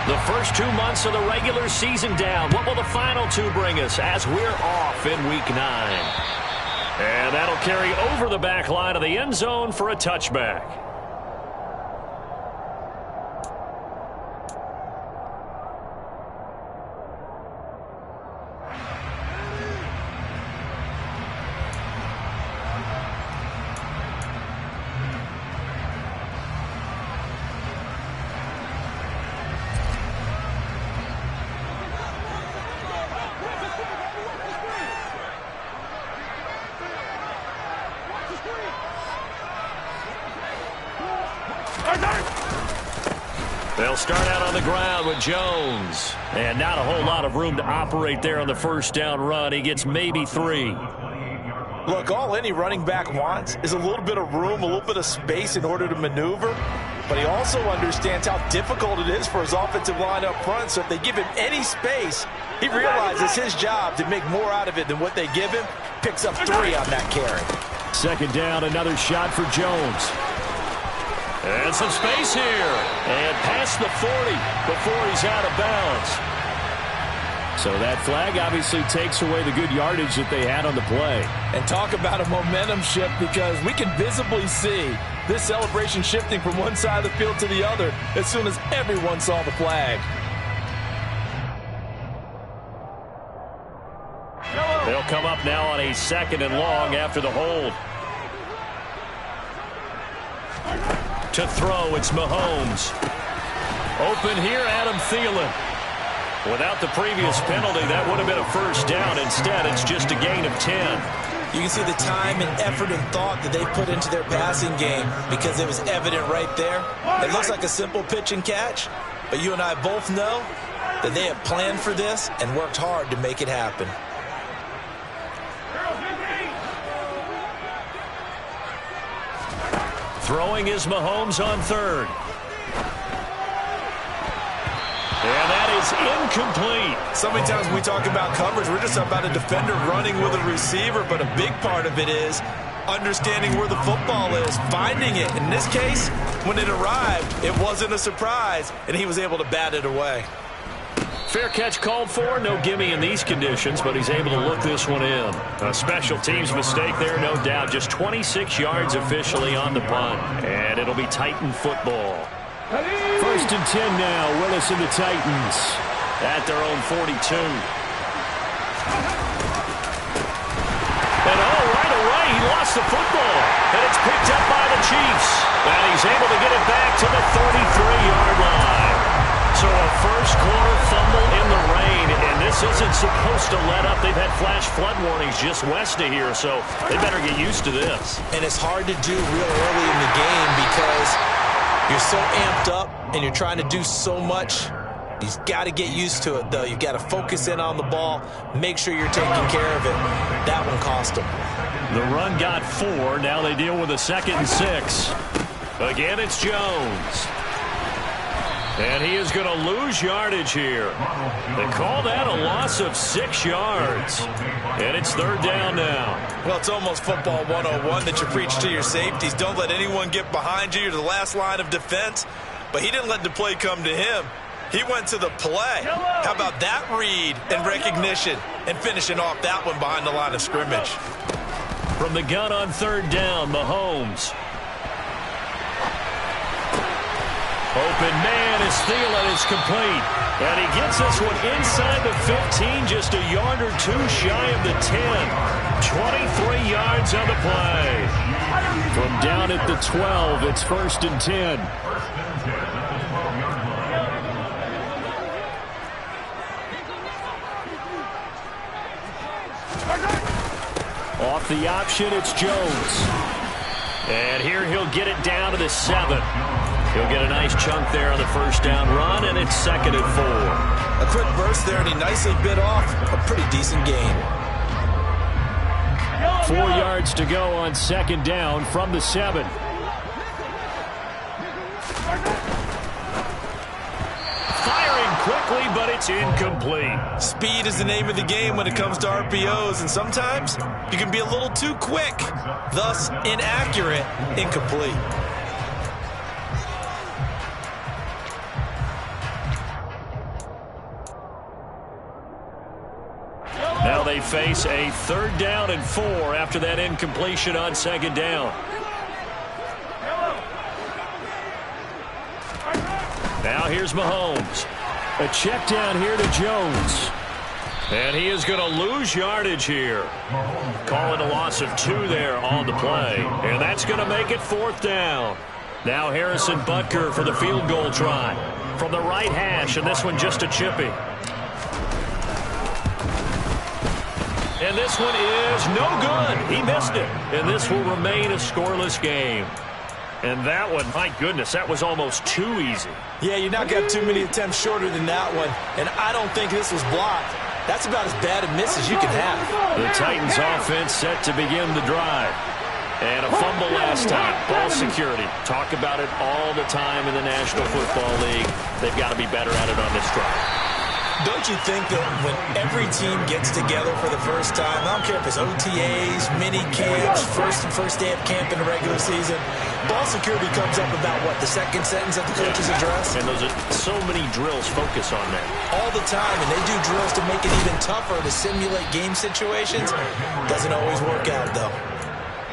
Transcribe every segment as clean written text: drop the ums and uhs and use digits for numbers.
The first 2 months of the regular season down. What will the final 2 bring us as we're off in Week 9? And that'll carry over the back line of the end zone for a touchback. They'll start out on the ground with Jones. And not a whole lot of room to operate there on the first down run. He gets maybe 3. Look, all any running back wants is a little bit of room, a little bit of space in order to maneuver. But he also understands how difficult it is for his offensive line up front. So if they give him any space, he realizes his job to make more out of it than what they give him. Picks up 3 on that carry. Second down, another shot for Jones. And some space here. And past the 40 before he's out of bounds. So that flag obviously takes away the good yardage that they had on the play. And talk about a momentum shift, because we can visibly see this celebration shifting from one side of the field to the other as soon as everyone saw the flag. They'll come up now on a 2nd and long after the hold. To throw, it's Mahomes. Open here, Adam Thielen. Without the previous penalty, that would have been a first down. Instead, it's just a gain of 10. You can see the time and effort and thought that they put into their passing game, because it was evident right there. It looks like a simple pitch and catch, but you and I both know that they have planned for this and worked hard to make it happen. Throwing is Mahomes on 3rd. And that is incomplete. So many times when we talk about coverage, we're just about a defender running with a receiver, but a big part of it is understanding where the football is, finding it. In this case, when it arrived, it wasn't a surprise, and he was able to bat it away. Fair catch called for. No gimme in these conditions, but he's able to look this one in. A special teams mistake there, no doubt. Just 26 yards officially on the punt. And it'll be Titan football. 1st and 10 now. Willis and the Titans at their own 42. And right away, he lost the football. And it's picked up by the Chiefs. And he's able to get it back to the 33-yard line. So a first-quarter fumble in the rain, and this isn't supposed to let up. They've had flash flood warnings just west of here, so they better get used to this. And it's hard to do real early in the game because you're so amped up and you're trying to do so much. You've got to get used to it, though. You've got to focus in on the ball, make sure you're taking care of it. That one cost them. The run got 4. Now they deal with a 2nd and 6. Again, it's Jones. And he is going to lose yardage here. They call that a loss of 6 yards. And it's 3rd down now. Well, it's almost football 101 that you preach to your safeties. Don't let anyone get behind you. You're the last line of defense. But he didn't let the play come to him. He went to the play. How about that read and recognition and finishing off that one behind the line of scrimmage? From the gun on 3rd down, Mahomes. Open man as Thielen is complete. And he gets this one inside the 15, just a yard or 2 shy of the 10. 23 yards on the play. From down at the 12, it's 1st and 10. Off the option, it's Jones. And here he'll get it down to the 7. He'll get a nice chunk there on the first down run, and it's 2nd and 4. A quick burst there, and he nicely bit off a pretty decent gain. 4 yards to go on 2nd down from the 7. Firing quickly, but it's incomplete. Speed is the name of the game when it comes to RPOs, and sometimes you can be a little too quick, thus inaccurate, incomplete. face a 3rd down and 4 after that incompletion on 2nd down. Now here's Mahomes. A check down here to Jones. And he is going to lose yardage here. Calling a loss of 2 there on the play. And that's going to make it 4th down. Now Harrison Butker for the field goal try. From the right hash, and this one just a chippy. And this one is no good. He missed it. And this will remain a scoreless game. And that one, my goodness, that was almost too easy. Yeah, you're not going to have too many attempts shorter than that one. And I don't think this was blocked. That's about as bad a miss as you can have. The Titans offense set to begin the drive. And a fumble last time. Ball security. Talk about it all the time in the National Football League. They've got to be better at it on this drive. Don't you think that when every team gets together for the first time, I don't care if it's OTAs, mini camps, first day of camp in the regular season, ball security comes up about what, the second sentence of the coach's address? And those are so many drills focus on that. All the time, and they do drills to make it even tougher to simulate game situations. Doesn't always work out, though.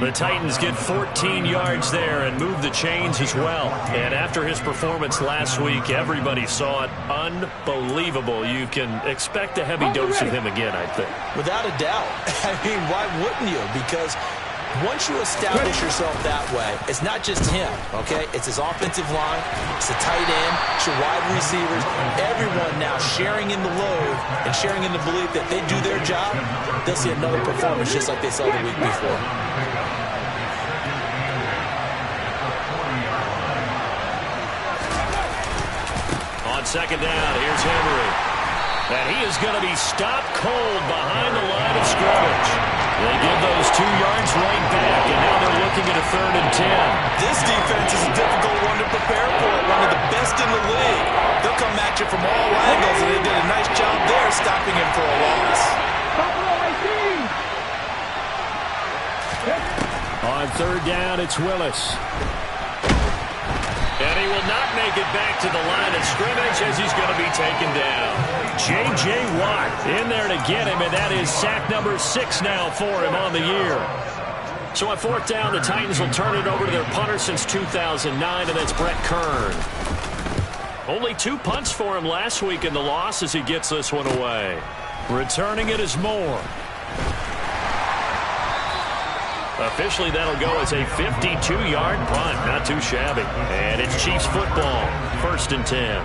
The Titans get 14 yards there and move the chains as well. And after his performance last week, everybody saw it. Unbelievable. You can expect a heavy dose of him again, I think. Without a doubt. I mean, why wouldn't you? Because once you establish yourself that way, it's not just him, okay? It's his offensive line, it's the tight end, it's your wide receivers, everyone now sharing in the load and sharing in the belief that they do their job, they'll see another performance just like they saw the week before. On 2nd down, here's Henry. And he is going to be stopped cold behind the line of scrimmage. They give those 2 yards right back, and now they're looking at a 3rd and 10. This defense is a difficult one to prepare for, one of the best in the league. They'll come at you from all angles, and they did a nice job there stopping him for a loss. On 3rd down, it's Willis. And he will not make it back to the line of scrimmage as he's going to be taken down. J.J. Watt in there to get him, and that is sack number 6 now for him on the year. So on 4th down, the Titans will turn it over to their punter since 2009, and that's Brett Kern. Only 2 punts for him last week in the loss as he gets this one away. Returning it is Moore. Officially, that'll go as a 52-yard punt. Not too shabby. And it's Chiefs football. 1st and 10.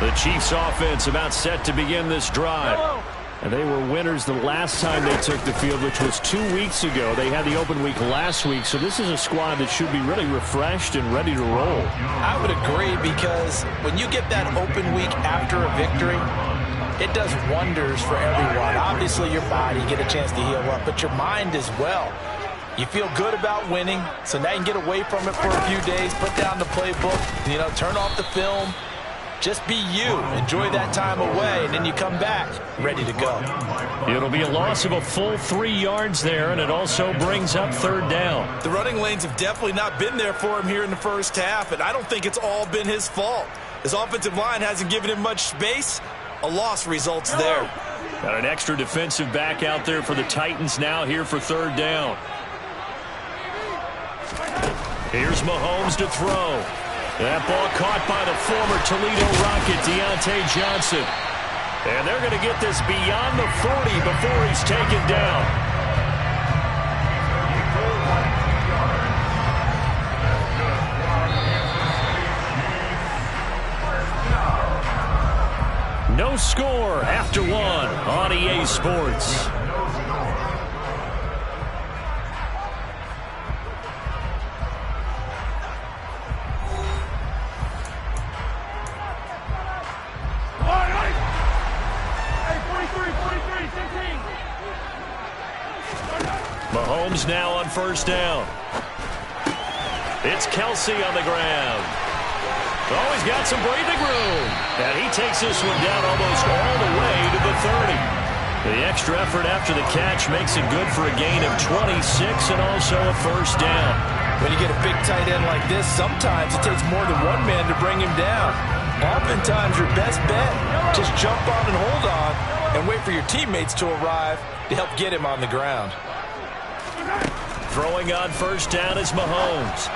The Chiefs offense about set to begin this drive. And they were winners the last time they took the field, which was 2 weeks ago. They had the open week last week, so this is a squad that should be really refreshed and ready to roll. I would agree, because when you get that open week after a victory, it does wonders for everyone. Obviously, your body, get a chance to heal up, but your mind as well. You feel good about winning, so now you can get away from it for a few days, put down the playbook, turn off the film. Just be you. Enjoy that time away, and then you come back ready to go. It'll be a loss of a full 3 yards there, and it also brings up 3rd down. The running lanes have definitely not been there for him here in the first half, and I don't think it's all been his fault. His offensive line hasn't given him much space. A loss results there. Got an extra defensive back out there for the Titans now here for 3rd down. Here's Mahomes to throw. That ball caught by the former Toledo Rocket, Deontay Johnson. And they're going to get this beyond the 40 before he's taken down. No score after 1 on EA Sports. Mahomes now on 1st down. It's Kelsey on the ground. Oh, he's got some breathing room. And he takes this one down almost all the way to the 30. The extra effort after the catch makes it good for a gain of 26 and also a 1st down. When you get a big tight end like this, sometimes it takes more than one man to bring him down. Oftentimes, your best bet, just jump on and hold on and wait for your teammates to arrive to help get him on the ground. Throwing on first down is Mahomes.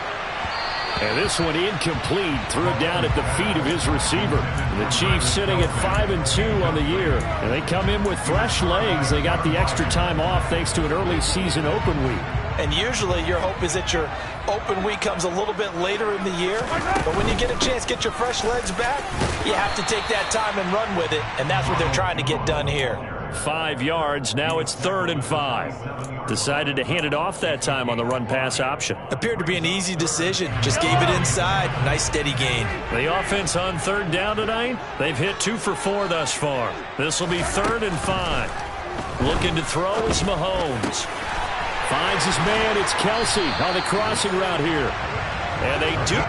And this one incomplete. Threw it down at the feet of his receiver. The Chiefs sitting at 5-2 on the year. And they come in with fresh legs. They got the extra time off thanks to an early season open week. And usually your hope is that your open week comes a little bit later in the year. But when you get a chance to get your fresh legs back, you have to take that time and run with it. And that's what they're trying to get done here. 5 yards. Now it's 3rd and 5. Decided to hand it off that time on the run-pass option. Appeared to be an easy decision. Just gave it inside. Nice steady gain. The offense on 3rd down tonight, they've hit 2 for 4 thus far. This will be 3rd and 5. Looking to throw is Mahomes. Finds his man. It's Kelsey on the crossing route here. And they do.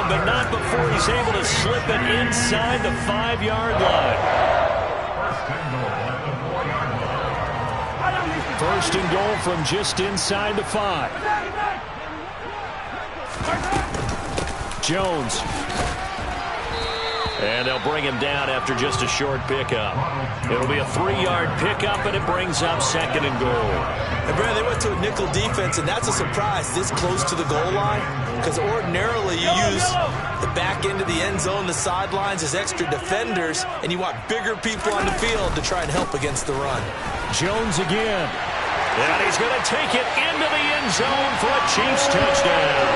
But not before he's able to slip it inside the 5-yard line. 1st and goal from just inside the 5. Jones. And they'll bring him down after just a short pickup. It'll be a 3-yard pickup, and it brings up 2nd and goal. And Brad, they went to a nickel defense, and that's a surprise this close to the goal line, because ordinarily you use the back end of the end zone, the sidelines as extra defenders, and you want bigger people on the field to try and help against the run. Jones again. And he's going to take it into the end zone for a Chiefs touchdown.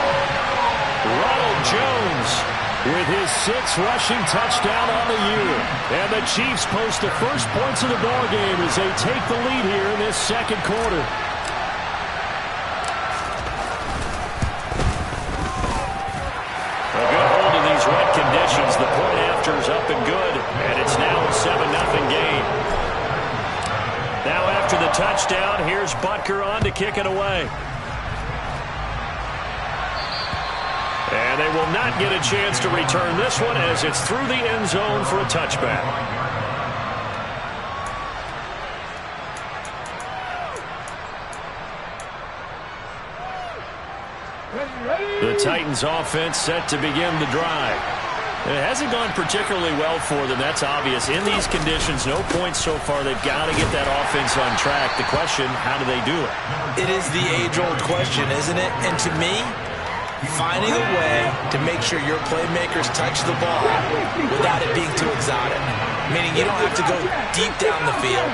Ronald Jones with his 6th rushing touchdown on the year. And the Chiefs post the first points of the ballgame as they take the lead here in this 2nd quarter. A good hold of these wet conditions. The point after is up and good, and it's now a 7-0 game. Now after the touchdown, here's Butker on to kick it away. And they will not get a chance to return this one as it's through the end zone for a touchback. The Titans offense set to begin the drive. It hasn't gone particularly well for them. That's obvious. In these conditions, no points so far. They've got to get that offense on track. The question, how do they do it? It is the age-old question, isn't it? And to me, finding a way to make sure your playmakers touch the ball without it being too exotic. Meaning you don't have to go deep down the field.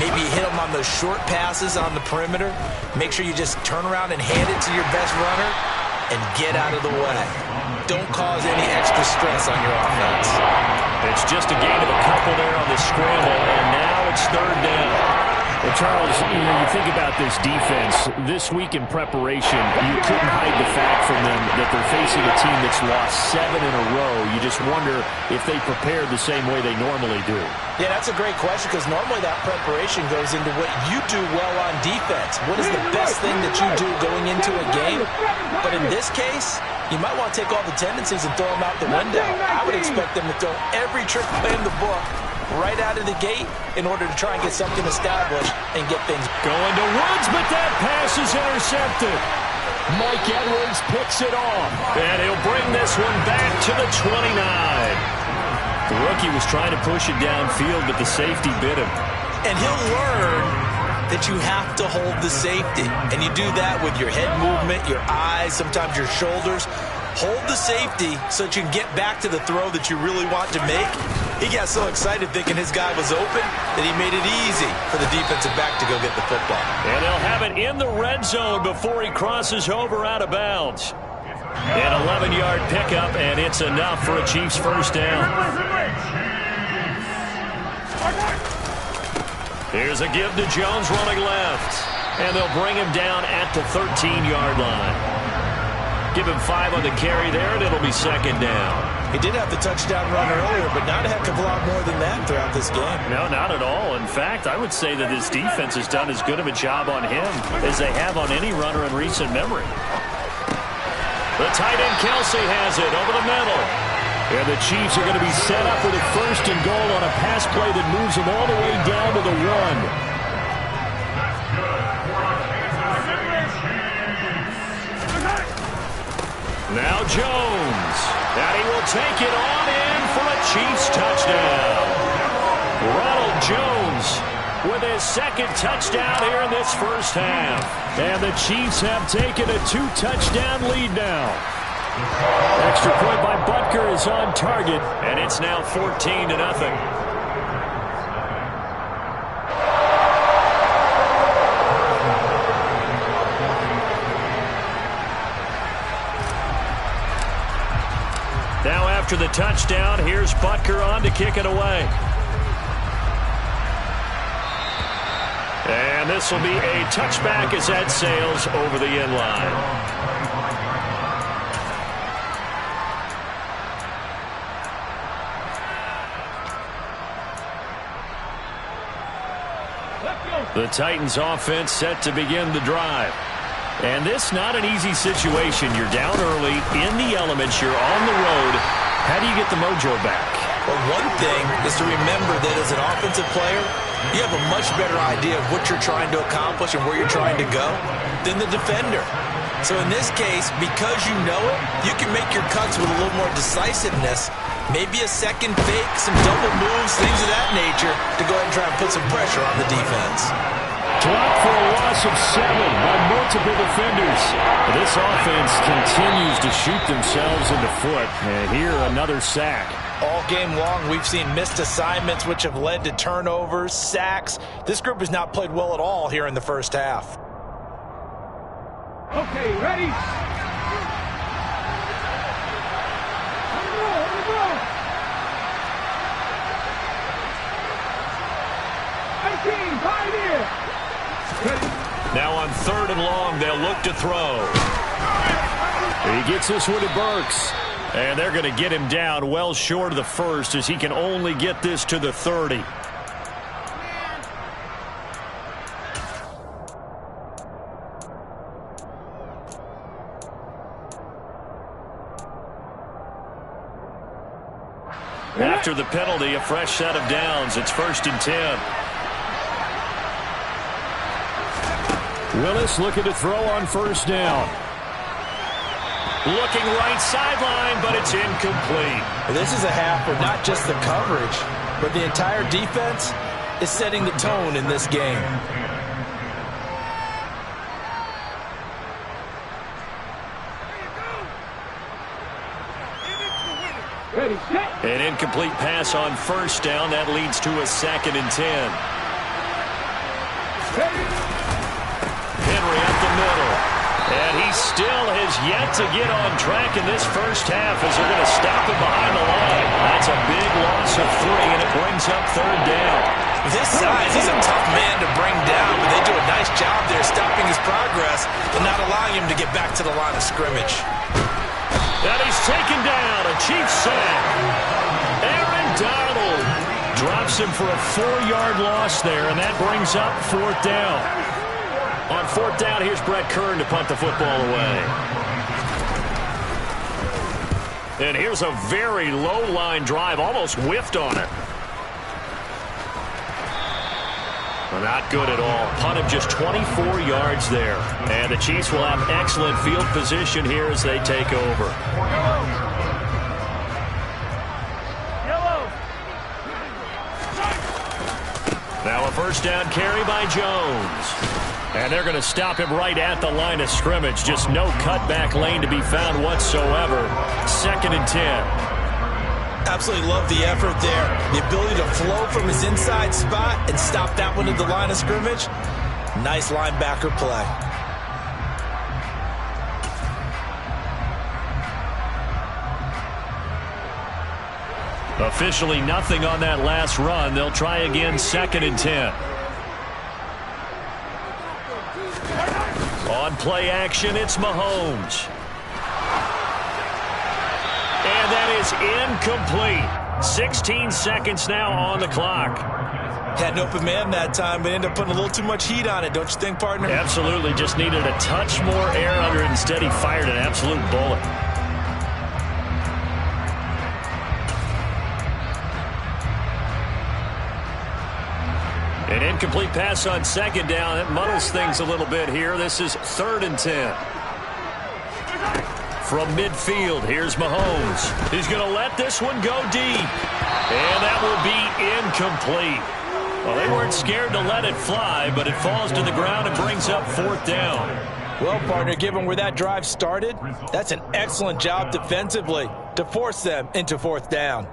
Maybe you hit them on those short passes on the perimeter. Make sure you just turn around and hand it to your best runner and get out of the way. Don't cause any extra stress on your offense. It's just a gain of a couple there on the scramble, and now it's 3rd down. Well, Charles, you think about this defense. This week in preparation, you couldn't hide the fact from them that they're facing a team that's lost 7 in a row. You just wonder if they prepared the same way they normally do. Yeah, that's a great question, because normally that preparation goes into what you do well on defense. What is the best thing that you do going into a game? But in this case, you might want to take all the tendencies and throw them out the window. I would expect them to throw every trick play in the book right out of the gate in order to try and get something established and get things going to Woods, but that pass is intercepted. Mike Edwards picks it off, and he'll bring this one back to the 29. The rookie was trying to push it downfield, but the safety bit him. And he'll learn that you have to hold the safety, and you do that with your head movement, your eyes, sometimes your shoulders. Hold the safety so that you can get back to the throw that you really want to make. He got so excited thinking his guy was open that he made it easy for the defensive back to go get the football. And they'll have it in the red zone before he crosses over out of bounds. An 11-yard pickup, and it's enough for a Chiefs first down. Here's a give to Jones running left. And they'll bring him down at the 13-yard line. Give him 5 on the carry there, and it'll be 2nd down. He did have the touchdown run earlier, but not a heck of a lot more than that throughout this game. No, not at all. In fact, I would say that this defense has done as good of a job on him as they have on any runner in recent memory. The tight end Kelsey has it over the middle. And the Chiefs are going to be set up with a 1st and goal on a pass play that moves them all the way down to the 1. Now Jones. And he will take it on in for a Chiefs touchdown. Ronald Jones with his second touchdown here in this first half. And the Chiefs have taken a 2-touchdown lead now. Extra point by Butker is on target, and it's now 14-0. Now after the touchdown, here's Butker on to kick it away. And this will be a touchback as that sails over the end line. The Titans offense set to begin the drive. And this not an easy situation. You're down early, in the elements, you're on the road. How do you get the mojo back? Well, one thing is to remember that as an offensive player, you have a much better idea of what you're trying to accomplish and where you're trying to go than the defender. So in this case, because you know it, you can make your cuts with a little more decisiveness. Maybe a second fake, some double moves, things of that nature to go ahead and try and put some pressure on the defense. Dropped for a loss of 7 by multiple defenders. This offense continues to shoot themselves in the foot. And here, another sack. All game long, we've seen missed assignments, which have led to turnovers, sacks. This group has not played well at all here in the first half. Okay, ready? Now on 3rd and long, they'll look to throw. He gets this one to Burks. And they're going to get him down well short of the first as he can only get this to the 30. After the penalty, a fresh set of downs. It's 1st and 10. Willis looking to throw on 1st down. Looking right sideline, but it's incomplete. This is a half where not just the coverage, but the entire defense is setting the tone in this game. An incomplete pass on 1st down. That leads to a 2nd and 10. Henry up the middle. And he still has yet to get on track in this first half as they're going to stop him behind the line. That's a big loss of 3, and it brings up 3rd down. This size, he's a tough man to bring down, but they do a nice job there stopping his progress and not allowing him to get back to the line of scrimmage. And he's taken down, a Chiefs sack. Aaron Donald drops him for a 4-yard loss there, and that brings up 4th down. On 4th down, here's Brett Kern to punt the football away. And here's a very low-line drive, almost whiffed on it. Well, not good at all. Punt of just 24 yards there. And the Chiefs will have excellent field position here as they take over. Now a 1st down carry by Jones. And they're going to stop him right at the line of scrimmage. Just no cutback lane to be found whatsoever. 2nd and 10. Absolutely love the effort there. The ability to flow from his inside spot and stop that one at the line of scrimmage. Nice linebacker play. Officially nothing on that last run. They'll try again 2nd and 10. On play action, it's Mahomes. And that is incomplete. 16 seconds now on the clock. Had an open man that time, but ended up putting a little too much heat on it, don't you think, partner? Absolutely. Just needed a touch more air under it. Instead, he fired an absolute bullet. An incomplete pass on second down. It muddles things a little bit here. This is 3rd and 10. From midfield, here's Mahomes. He's going to let this one go deep. And that will be incomplete. Well, they weren't scared to let it fly, but it falls to the ground and brings up 4th down. Well, partner, given where that drive started, that's an excellent job defensively to force them into 4th down.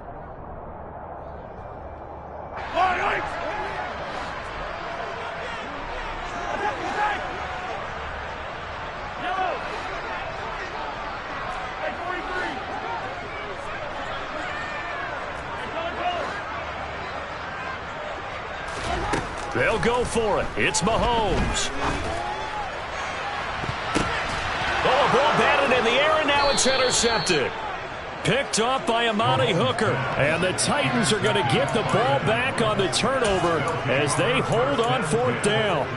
They'll go for it. It's Mahomes. Oh, ball batted in the air, and now it's intercepted. Picked off by Amani Hooker. And the Titans are going to get the ball back on the turnover as they hold on 4th down.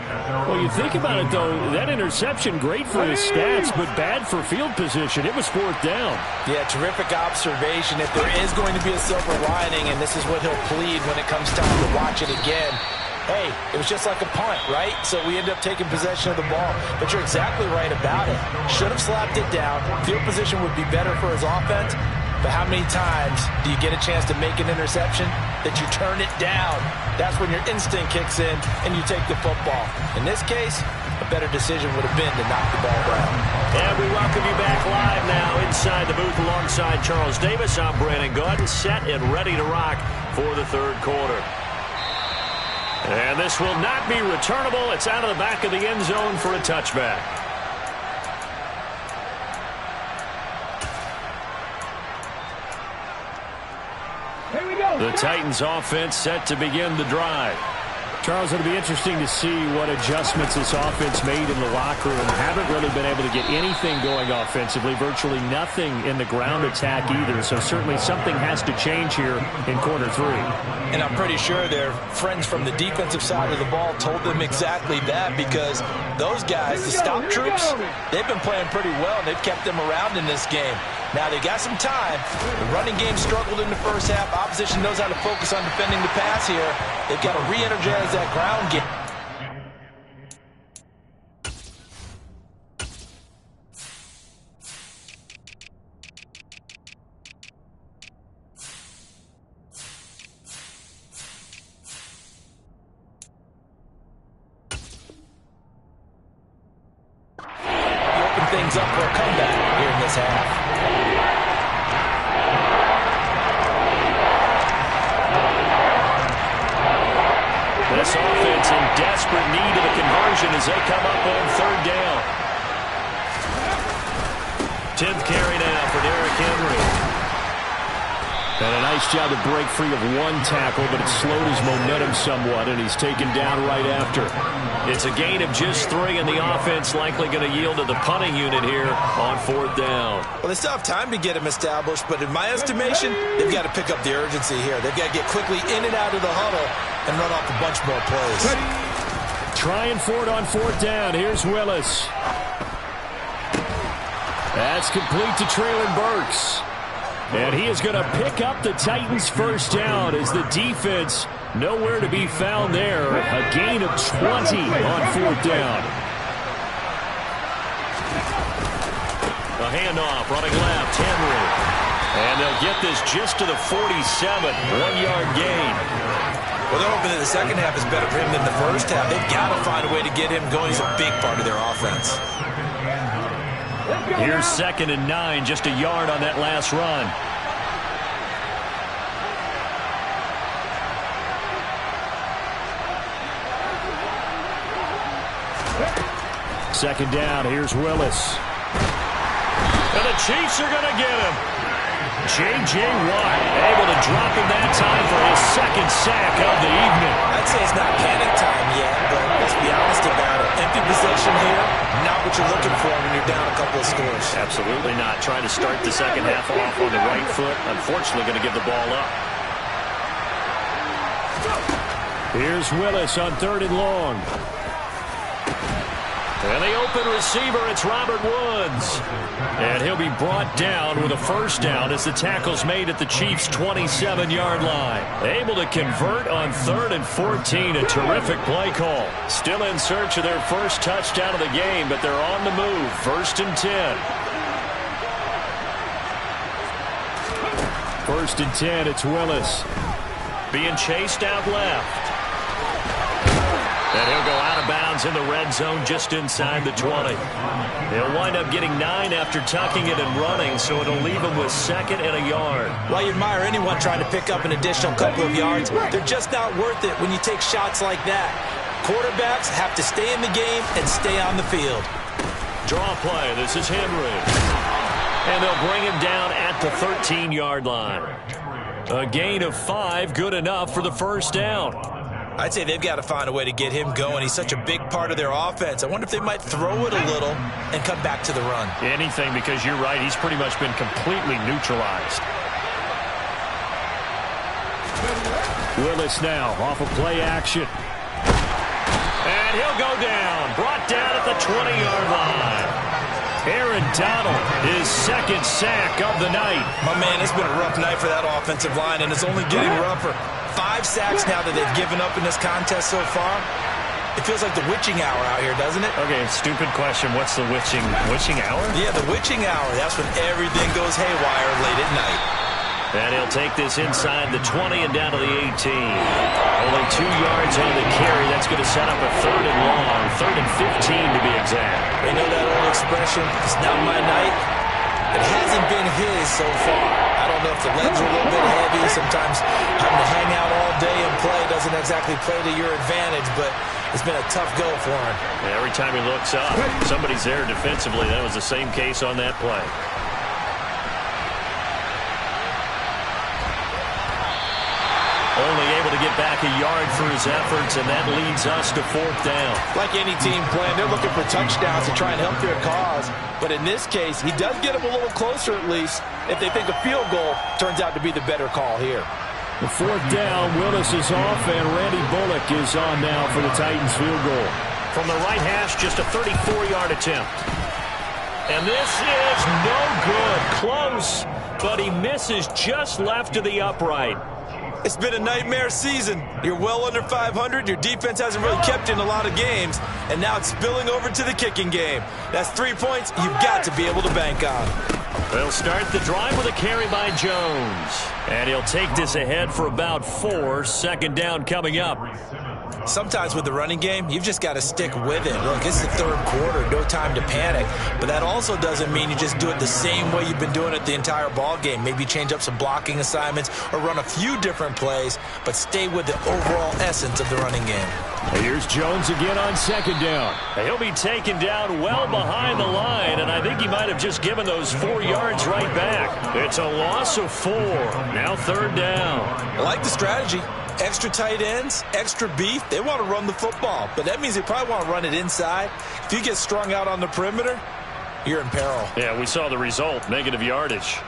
Well, you think about it, though, that interception, great for his stats, but bad for field position. It was 4th down. Yeah, terrific observation. If there is going to be a silver lining, and this is what he'll plead when it comes time to watch it again, hey, it was just like a punt, right? So we end up taking possession of the ball. But you're exactly right about it. Should have slapped it down. Field position would be better for his offense. But how many times do you get a chance to make an interception that you turn it down? That's when your instinct kicks in and you take the football. In this case, a better decision would have been to knock the ball down. And we welcome you back live now inside the booth alongside Charles Davis. I'm Brandon Gaudin, set and ready to rock for the 3rd quarter. And this will not be returnable. It's out of the back of the end zone for a touchback. Here we go. The Titans offense set to begin the drive. Charles, it'll be interesting to see what adjustments this offense made in the locker room. Haven't really been able to get anything going offensively, virtually nothing in the ground attack either. So certainly something has to change here in quarter 3. And I'm pretty sure their friends from the defensive side of the ball told them exactly that, because those guys, the stop troops, they've been playing pretty well. They've kept them around in this game. Now, they got some time. The running game struggled in the first half. Opposition knows how to focus on defending the pass here. They've got to re-energize that ground game. Open things up for a comeback here in this half. This offense in desperate need of a conversion as they come up on 3rd down. 10th carry now for Derrick Henry. And a nice job to break free of one tackle, but it slowed his momentum somewhat, and he's taken down right after. It's a gain of just 3, and the offense likely going to yield to the punting unit here on 4th down. Well, they still have time to get him established, but in my estimation, they've got to pick up the urgency here. They've got to get quickly in and out of the huddle and run off a bunch more plays. Trying for it on 4th down. Here's Willis. That's complete to Treylon Burks. And he is going to pick up the Titans' 1st down as the defense nowhere to be found there. A gain of 20 on 4th down. A handoff running left, Henry. And they'll get this just to the 47, 1-yard gain. Well, they're hoping that the second half is better for him than the first half. They've got to find a way to get him going. He's a big part of their offense. Here's 2nd and 9, just a yard on that last run. Second down, here's Willis. And the Chiefs are going to get him. J.J. Watt able to drop him that time for his 2nd sack of the evening. I'd say it's not panic time yet, but let's be honest about it. Empty possession here, not what you're looking for when you're down a couple of scores. Absolutely not. Trying to start the second half off on the right foot. Unfortunately, going to give the ball up. Here's Willis on 3rd and long. And the open receiver, it's Robert Woods. And he'll be brought down with a first down as the tackle's made at the Chiefs' 27-yard line. Able to convert on 3rd and 14. A terrific play call. Still in search of their first touchdown of the game, but they're on the move. 1st and 10. 1st and 10, it's Willis. Being chased out left. And he'll go out of bounds in the red zone just inside the 20. He'll wind up getting 9 after tucking it and running, so it'll leave him with 2nd and a yard. Well, you admire anyone trying to pick up an additional couple of yards. They're just not worth it when you take shots like that. Quarterbacks have to stay in the game and stay on the field. Draw play. This is Henry. And they'll bring him down at the 13-yard line. A gain of 5, good enough for the first down. I'd say they've got to find a way to get him going. He's such a big part of their offense. I wonder if they might throw it a little and come back to the run. Anything, because you're right. He's pretty much been completely neutralized. Willis now off of play action. And he'll go down. Brought down at the 20-yard line. Aaron Donald, his 2nd sack of the night. My man, it's been a rough night for that offensive line, and it's only getting rougher. 5 sacks now that they've given up in this contest so far. It feels like the witching hour out here, doesn't it? Okay, stupid question. What's the witching hour? Yeah, the witching hour. That's when everything goes haywire late at night. And he'll take this inside the 20 and down to the 18. Only 2 yards on the carry. That's going to set up a 3rd and long. 3rd and 15 to be exact. You know that old expression, it's not my night? It hasn't been his so far. I don't know if the legs are a little bit heavy. Sometimes having to hang out all day and play doesn't exactly play to your advantage, but it's been a tough go for him. Yeah, every time he looks up, somebody's there defensively. That was the same case on that play. Only able to get back a yard for his efforts, and that leads us to 4th down. Like any team playing, they're looking for touchdowns to try and help their cause. But in this case, he does get them a little closer at least if they think a field goal turns out to be the better call here. The 4th down, Willis is off, and Randy Bullock is on now for the Titans field goal. From the right hash, just a 34-yard attempt. And this is no good. Close, but he misses just left of the upright. It's been a nightmare season. You're well under 500. Your defense hasn't really kept in a lot of games. And now it's spilling over to the kicking game. That's 3 points you've got to be able to bank on. They'll start the drive with a carry by Jones. And he'll take this ahead for about 4. 2nd down coming up. Sometimes with the running game, you've just got to stick with it. Look, it's the 3rd quarter, no time to panic. But that also doesn't mean you just do it the same way you've been doing it the entire ball game. Maybe change up some blocking assignments or run a few different plays, but stay with the overall essence of the running game. Here's Jones again on 2nd down. He'll be taken down well behind the line, and I think he might have just given those 4 yards right back. It's a loss of 4. Now 3rd down. I like the strategy. Extra tight ends, extra beef. They want to run the football, but that means they probably want to run it inside. If you get strung out on the perimeter, you're in peril. Yeah, we saw the result, negative yardage.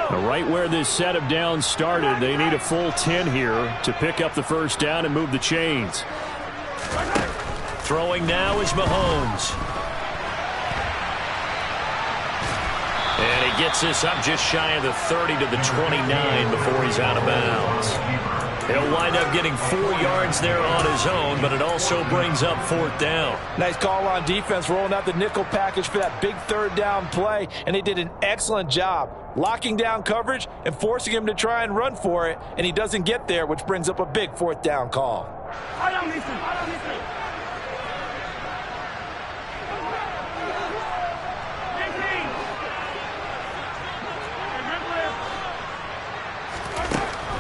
Right where this set of downs started, they need a full 10 here to pick up the first down and move the chains. Throwing now is Mahomes. And he gets this up just shy of the 30 to the 29 before he's out of bounds. He'll wind up getting 4 yards there on his own, but it also brings up 4th down. Nice call on defense, rolling out the nickel package for that big 3rd down play, and they did an excellent job locking down coverage and forcing him to try and run for it, and he doesn't get there, which brings up a big 4th down call.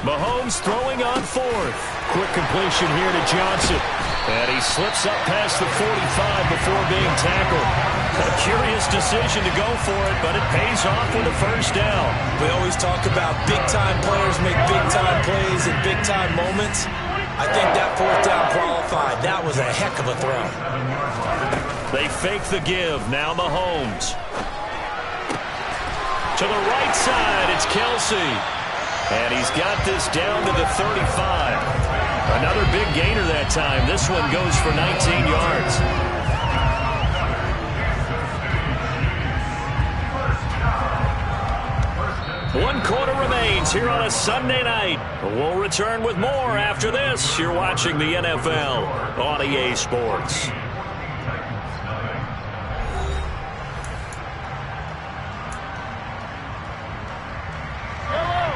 Mahomes throwing on 4th. Quick completion here to Johnson. And he slips up past the 45 before being tackled. A curious decision to go for it, but it pays off with a first down. We always talk about big-time players make big-time plays in big-time moments. I think that 4th down qualified. That was a heck of a throw. They fake the give. Now Mahomes. To the right side, it's Kelsey. And he's got this down to the 35. Another big gainer that time. This one goes for 19 yards. One quarter remains here on a Sunday night. We'll return with more after this. You're watching the NFL on EA Sports.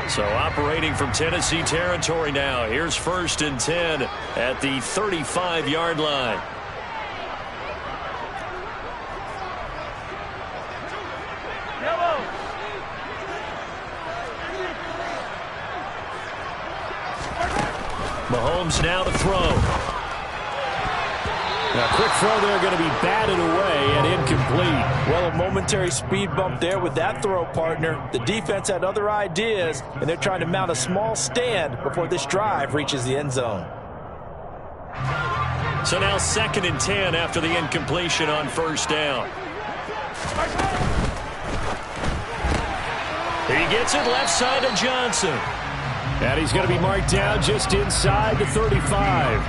So operating from Tennessee territory now. Here's 1st and 10 at the 35-yard line. Mahomes now to throw. Now, quick throw there, going to be batted away and incomplete. Well, a momentary speed bump there with that throw, partner. The defense had other ideas, and they're trying to mount a small stand before this drive reaches the end zone. So now 2nd and 10 after the incompletion on 1st down. He gets it left side to Johnson. And he's going to be marked down just inside the 35.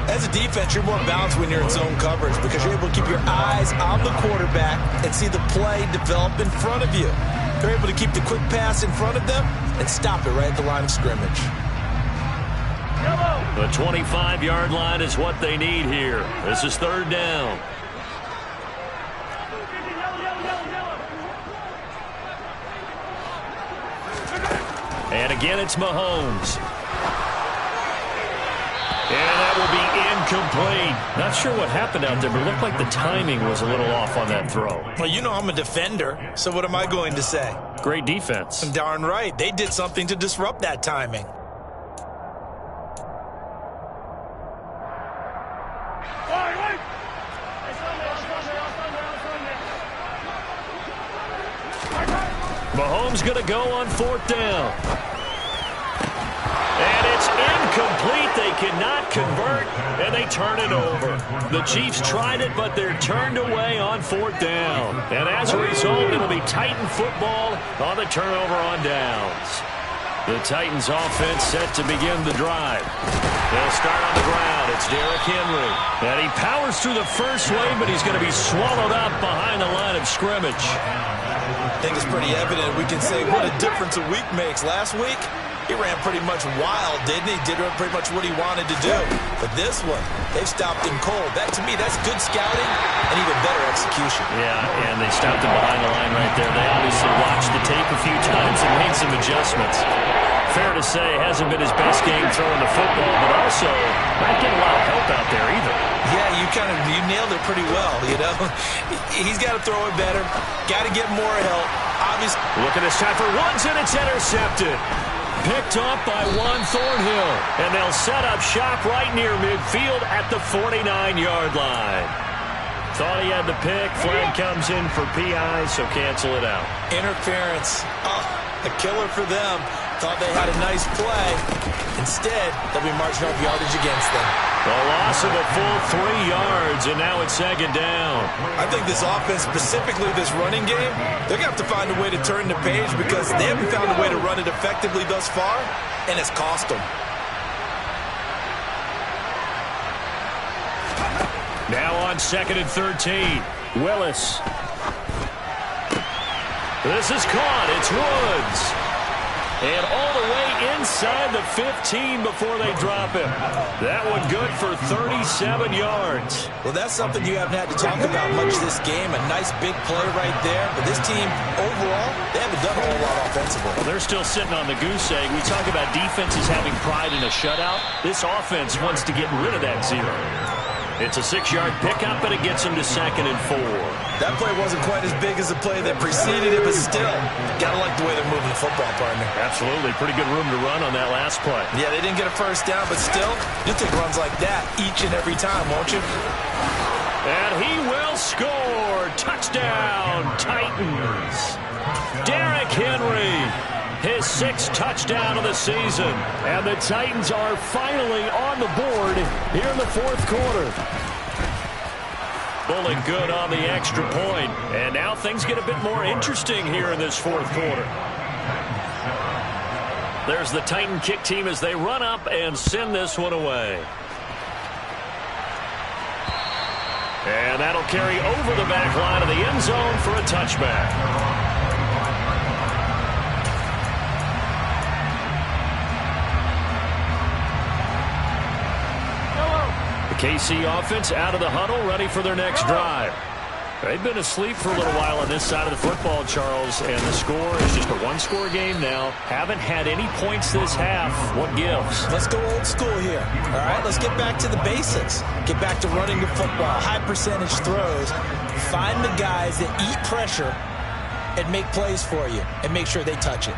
As a defense, you're more balanced when you're in zone coverage because you're able to keep your eyes on the quarterback and see the play develop in front of you. They're able to keep the quick pass in front of them and stop it right at the line of scrimmage. The 25-yard line is what they need here. This is 3rd down. And again, it's Mahomes. And that will be incomplete. Not sure what happened out there, but it looked like the timing was a little off on that throw. Well, you know I'm a defender, so what am I going to say? Great defense. Darn right. They did something to disrupt that timing. Mahomes going to go on 4th down. And it's incomplete. They cannot convert, and they turn it over. The Chiefs tried it, but they're turned away on 4th down. And as a result, it'll be Titan football on the turnover on downs. The Titans offense set to begin the drive. They'll start on the ground. It's Derrick Henry. And he powers through the first wave, but he's going to be swallowed up behind the line of scrimmage. I think it's pretty evident. We can say what a difference a week makes. Last week, he ran pretty much wild, didn't he? Did pretty much what he wanted to do. But this one, they stopped him cold. That, to me, that's good scouting and even better execution. Yeah, and they stopped him behind the line right there. They obviously watched the tape a few times and made some adjustments. Fair to say, hasn't been his best game throwing the football, but also not getting a lot of help out there either. Yeah, you nailed it pretty well, you know. He's got to throw it better. Got to get more help. Obviously. Look at this time for Woods, and it's intercepted. Picked off by Juan Thornhill. And they'll set up shop right near midfield at the 49-yard line. Thought he had the pick. Flag comes in for PI, so cancel it out. Interference. Oh, a killer for them. Thought they had a nice play. Instead, they'll be marching off yardage against them. The loss of a full 3 yards, and now it's 2nd down. I think this offense, specifically this running game, they're going to have to find a way to turn the page because they haven't found a way to run it effectively thus far, and it's cost them. Now on 2nd and 13. Willis. This is caught. It's Woods. And all the way inside the 15 before they drop him. That one good for 37 yards. Well, that's something you haven't had to talk about much this game. A nice big play right there. But this team, overall, they haven't done a whole lot offensively. Well, they're still sitting on the goose egg. We talk about defenses having pride in a shutout. This offense wants to get rid of that zero. It's a 6-yard pickup, and it gets him to 2nd and 4. That play wasn't quite as big as the play that preceded it, but still, gotta like the way they're moving the football, partner. Absolutely. Pretty good room to run on that last play. Yeah, they didn't get a first down, but still, you'll take runs like that each and every time, won't you? And he will score. Touchdown, Titans. Derrick Henry. His 6th touchdown of the season. And the Titans are finally on the board here in the 4th quarter. Pulling good on the extra point. And now things get a bit more interesting here in this 4th quarter. There's the Titan kick team as they run up and send this one away. And that'll carry over the back line of the end zone for a touchback. The KC offense out of the huddle, ready for their next drive. They've been asleep for a little while on this side of the football, Charles, and the score is just a one-score game now. Haven't had any points this half. What gives? Let's go old school here. All right, let's get back to the basics. Get back to running the football, high-percentage throws. Find the guys that eat pressure and make plays for you and make sure they touch it.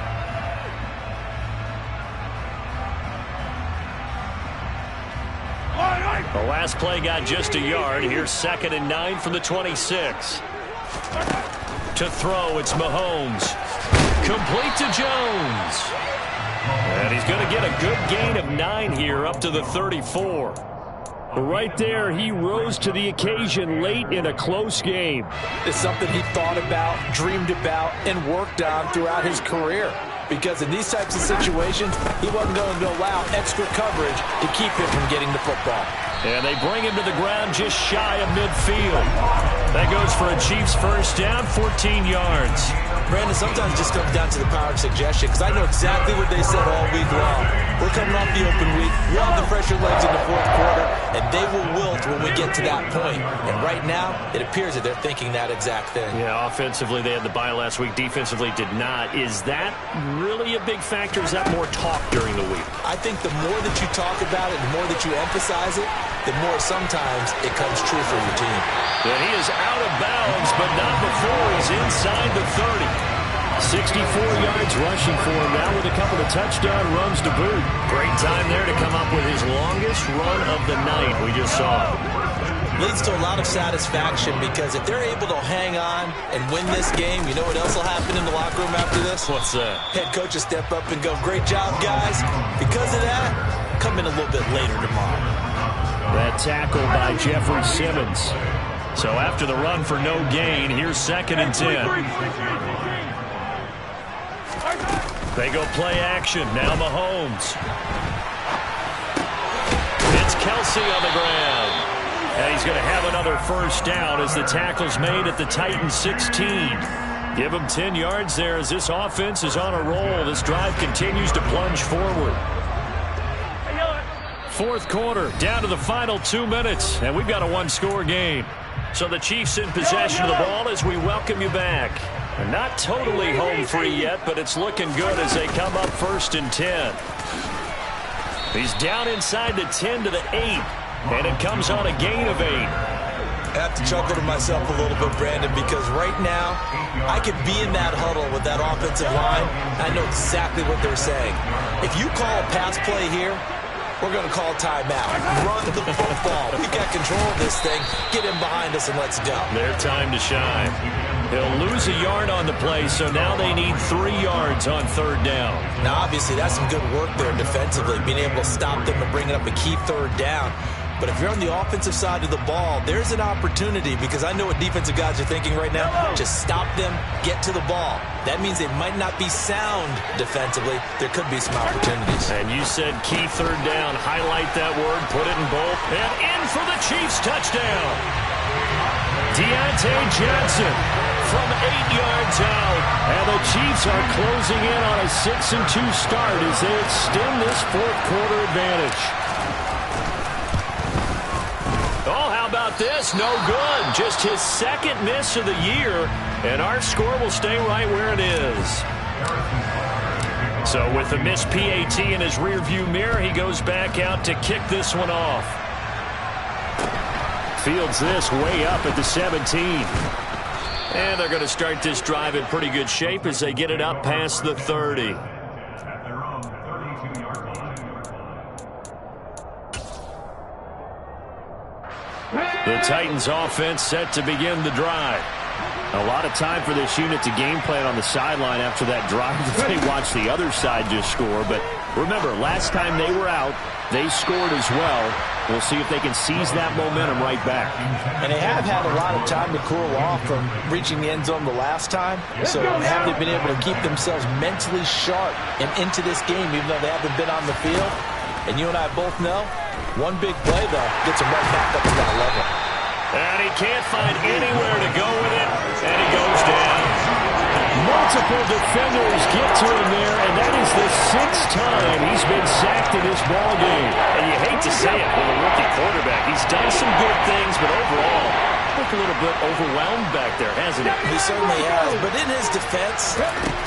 The last play got just a yard. Here's 2nd and 9 from the 26. To throw, it's Mahomes. Complete to Jones. And he's going to get a good gain of 9 here up to the 34. Right there, he rose to the occasion late in a close game. It's something he thought about, dreamed about, and worked on throughout his career. Because in these types of situations, he wasn't going to allow extra coverage to keep him from getting the football. And they bring him to the ground just shy of midfield. That goes for a Chiefs first down, 14 yards. Brandon, sometimes it just comes down to the power of suggestion, because I know exactly what they said all week long. We're coming off the open week. We'll have the fresher legs in the fourth quarter, and they will wilt when we get to that point. And right now, it appears that they're thinking that exact thing. Yeah, offensively, they had the bye last week. Defensively, did not. Is that really a big factor? Is that more talk during the week? I think the more that you talk about it, the more that you emphasize it, the more sometimes it comes true for your team. And he is out of bounds, but not before he's inside the 30. 64 yards rushing for him now with a couple of touchdown runs to boot. Great time there to come up with his longest run of the night. We just saw it. Leads to a lot of satisfaction, because if they're able to hang on and win this game, you know what else will happen in the locker room after this? What's that? Head coach will step up and go, "Great job, guys. Because of that, come in a little bit later tomorrow." That tackle by Jeffrey Simmons. So after the run for no gain, here's 2nd and 10. They go play action. Now Mahomes. It's Kelsey on the ground. And he's going to have another first down as the tackle's made at the Titans 16. Give him 10 yards there as this offense is on a roll. This drive continues to plunge forward. Fourth quarter, down to the final 2 minutes, and we've got a one-score game. So the Chiefs in possession of the ball as we welcome you back. They're not totally home free yet, but it's looking good as they come up 1st and 10. He's down inside the 10 to the 8, and it comes on a gain of 8. I have to chuckle to myself a little bit, Brandon, because right now I could be in that huddle with that offensive line. I know exactly what they're saying. If you call a pass play here, we're going to call timeout. Run the football. We've got control of this thing. Get him behind us and let's go. Their time to shine. They'll lose a yard on the play, so now they need 3 yards on 3rd down. Now, obviously, that's some good work there defensively, being able to stop them and bring it up a key 3rd down. But if you're on the offensive side of the ball, there's an opportunity, because I know what defensive guys are thinking right now. Just stop them, get to the ball. That means they might not be sound defensively. There could be some opportunities. And you said key 3rd down. Highlight that word, put it in bold, and in for the Chiefs touchdown. Deontay Johnson from 8 yards out. And the Chiefs are closing in on a 6-2 start as they extend this fourth quarter advantage. Oh, how about this? No good. Just his 2nd miss of the year, and our score will stay right where it is. So with the missed PAT in his rearview mirror, he goes back out to kick this one off. Fields this way up at the 17. And they're going to start this drive in pretty good shape as they get it up past the 30. The Titans offense set to begin the drive. A lot of time for this unit to game plan on the sideline after that drive that they watched the other side just score, but Remember, last time they were out, they scored as well. We'll see if they can seize that momentum right back. And they have had a lot of time to cool off from reaching the end zone the last time. So have they been able to keep themselves mentally sharp and into this game, even though they haven't been on the field? And you and I both know, one big play, though, gets them right back up to that level. And he can't find anywhere to go with it, and he goes down. Multiple defenders get to him there, and that is the 6th time he's been sacked in this ballgame. And you hate to say it with a rookie quarterback. He's done some good things, but overall, look a little bit overwhelmed back there, hasn't he? He certainly has. But in his defense,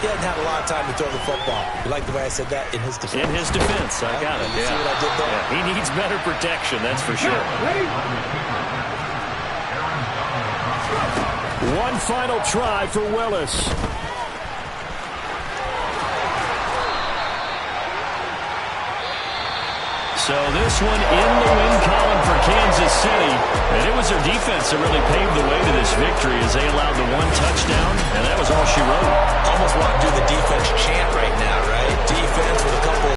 he hasn't had a lot of time to throw the football. You like the way I said that? In his defense. In his defense, I got it. You see what I did there? Yeah, he needs better protection, that's for sure. One final try for Willis. So this one in the win column for Kansas City. And it was their defense that really paved the way to this victory as they allowed the 1 touchdown, and that was all she wrote. Almost want to do the defense chant right now, right? Defense with a couple